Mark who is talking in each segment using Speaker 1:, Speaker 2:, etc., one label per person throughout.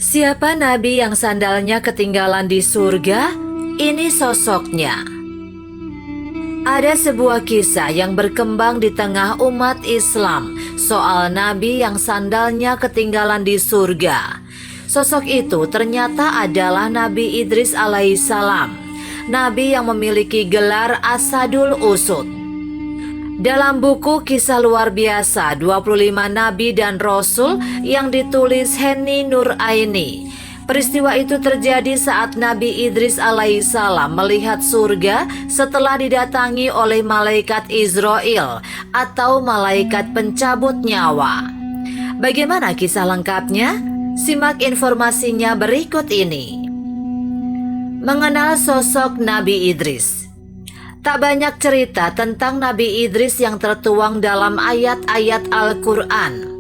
Speaker 1: Siapa nabi yang sandalnya ketinggalan di surga? Ini sosoknya. Ada sebuah kisah yang berkembang di tengah umat Islam soal nabi yang sandalnya ketinggalan di surga. Sosok itu ternyata adalah Nabi Idris alaihissalam, nabi yang memiliki gelar Asadul Usud. Dalam buku Kisah Luar Biasa 25 Nabi dan Rasul yang ditulis Henny Nuraini, peristiwa itu terjadi saat Nabi Idris alaihissalam melihat surga setelah didatangi oleh malaikat Israel atau malaikat pencabut nyawa. Bagaimana kisah lengkapnya? Simak informasinya berikut ini. Mengenal sosok Nabi Idris. Tak banyak cerita tentang Nabi Idris yang tertuang dalam ayat-ayat Al-Quran.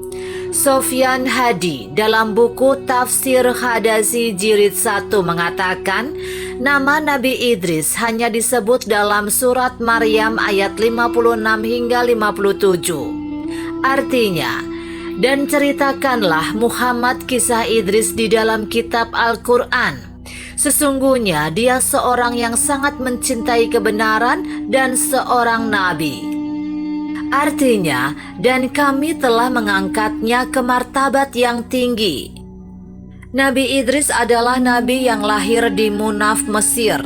Speaker 1: Sofyan Hadi dalam buku Tafsir Hadazi Jilid 1 mengatakan, nama Nabi Idris hanya disebut dalam surat Maryam ayat 56 hingga 57. Artinya, dan ceritakanlah Muhammad kisah Idris di dalam kitab Al-Quran. Sesungguhnya dia seorang yang sangat mencintai kebenaran dan seorang nabi. Artinya, dan kami telah mengangkatnya ke martabat yang tinggi. Nabi Idris adalah nabi yang lahir di Munaf, Mesir.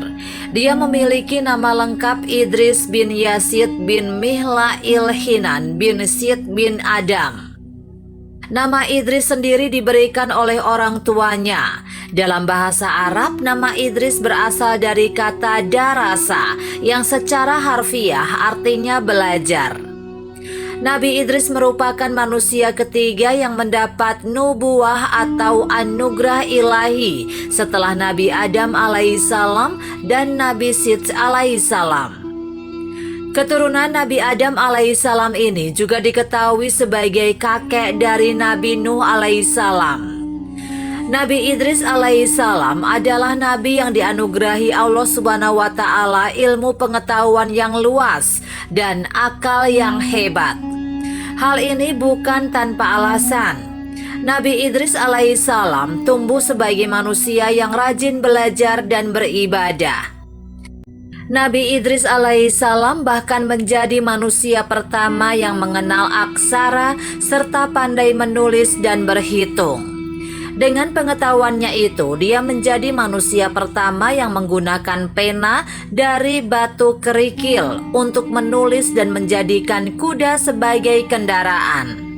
Speaker 1: Dia memiliki nama lengkap Idris bin Yazid bin Mihlail Hinan bin Sid bin Adam. Nama Idris sendiri diberikan oleh orang tuanya. Dalam bahasa Arab, nama Idris berasal dari kata darasa yang secara harfiah artinya belajar. Nabi Idris merupakan manusia ketiga yang mendapat nubuah atau anugerah ilahi setelah Nabi Adam alaihissalam dan Nabi Sid alaihissalam. Keturunan Nabi Adam alaihissalam ini juga diketahui sebagai kakek dari Nabi Nuh alaihissalam. Nabi Idris alaihissalam adalah nabi yang dianugerahi Allah Subhanahu wa taala ilmu pengetahuan yang luas dan akal yang hebat. Hal ini bukan tanpa alasan. Nabi Idris alaihissalam tumbuh sebagai manusia yang rajin belajar dan beribadah. Nabi Idris alaihissalam bahkan menjadi manusia pertama yang mengenal aksara serta pandai menulis dan berhitung. Dengan pengetahuannya itu, dia menjadi manusia pertama yang menggunakan pena dari batu kerikil untuk menulis dan menjadikan kuda sebagai kendaraan.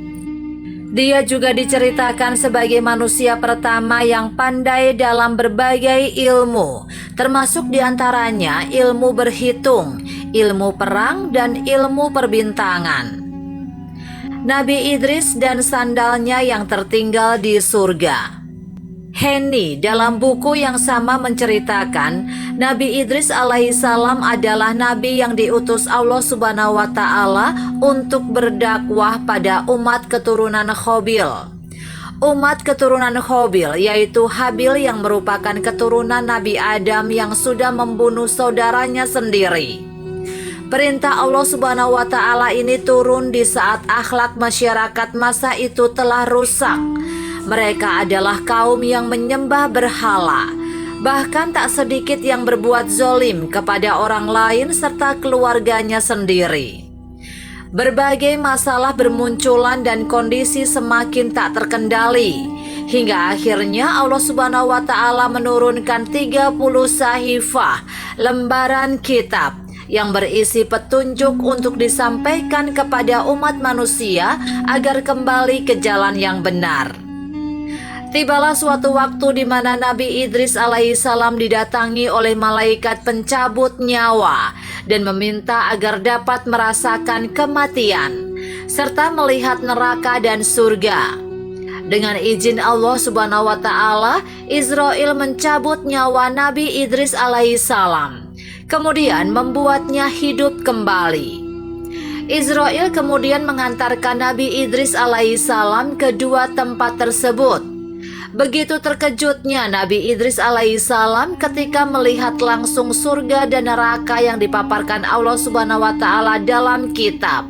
Speaker 1: Dia juga diceritakan sebagai manusia pertama yang pandai dalam berbagai ilmu, termasuk diantaranya ilmu berhitung, ilmu perang, dan ilmu perbintangan. Nabi Idris dan sandalnya yang tertinggal di surga. Henny dalam buku yang sama menceritakan, Nabi Idris alaihissalam adalah nabi yang diutus Allah Subhanahu wa taala untuk berdakwah pada umat keturunan Qabil. Umat keturunan Qabil yaitu Habil yang merupakan keturunan Nabi Adam yang sudah membunuh saudaranya sendiri. Perintah Allah Subhanahu wa taala ini turun di saat akhlak masyarakat masa itu telah rusak. Mereka adalah kaum yang menyembah berhala. Bahkan tak sedikit yang berbuat zolim kepada orang lain serta keluarganya sendiri. Berbagai masalah bermunculan dan kondisi semakin tak terkendali. Hingga akhirnya Allah Subhanahu wa taala menurunkan 30 sahifah, lembaran kitab yang berisi petunjuk untuk disampaikan kepada umat manusia agar kembali ke jalan yang benar. Tibalah suatu waktu di mana Nabi Idris alaihissalam didatangi oleh malaikat pencabut nyawa dan meminta agar dapat merasakan kematian serta melihat neraka dan surga. Dengan izin Allah Subhanahu wa taala, Israel mencabut nyawa Nabi Idris alaihissalam, kemudian membuatnya hidup kembali. Israel kemudian mengantarkan Nabi Idris alaihissalam ke dua tempat tersebut. Begitu terkejutnya Nabi Idris alaihissalam ketika melihat langsung surga dan neraka yang dipaparkan Allah Subhanahu wa taala dalam kitab.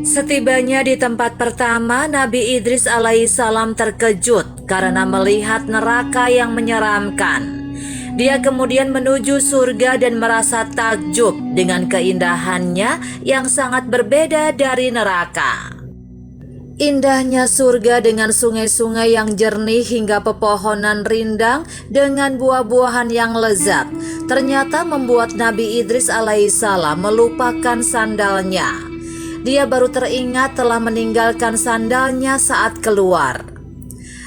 Speaker 1: Setibanya di tempat pertama, Nabi Idris alaihissalam terkejut karena melihat neraka yang menyeramkan. Dia kemudian menuju surga dan merasa takjub dengan keindahannya yang sangat berbeda dari neraka. Indahnya surga dengan sungai-sungai yang jernih hingga pepohonan rindang dengan buah-buahan yang lezat ternyata membuat Nabi Idris alaihissalam melupakan sandalnya. Dia baru teringat telah meninggalkan sandalnya saat keluar.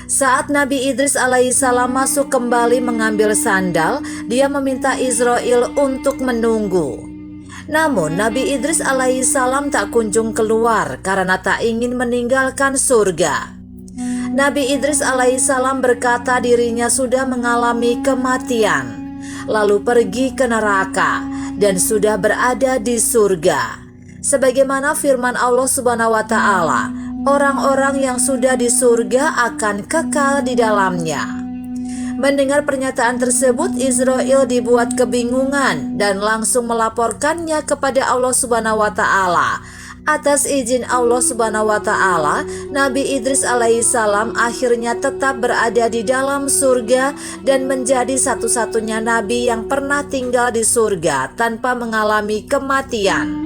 Speaker 1: Saat Nabi Idris alaihissalam masuk kembali mengambil sandal, dia meminta Israel untuk menunggu. Namun Nabi Idris alaihissalam tak kunjung keluar karena tak ingin meninggalkan surga. Nabi Idris alaihissalam berkata dirinya sudah mengalami kematian, lalu pergi ke neraka dan sudah berada di surga. Sebagaimana firman Allah Subhanahu wa Ta'ala, orang-orang yang sudah di surga akan kekal di dalamnya. Mendengar pernyataan tersebut, Israel dibuat kebingungan dan langsung melaporkannya kepada Allah Subhanahu wa Ta'ala. Atas izin Allah Subhanahu wa Ta'ala, Nabi Idris alaihissalam akhirnya tetap berada di dalam surga dan menjadi satu-satunya nabi yang pernah tinggal di surga tanpa mengalami kematian.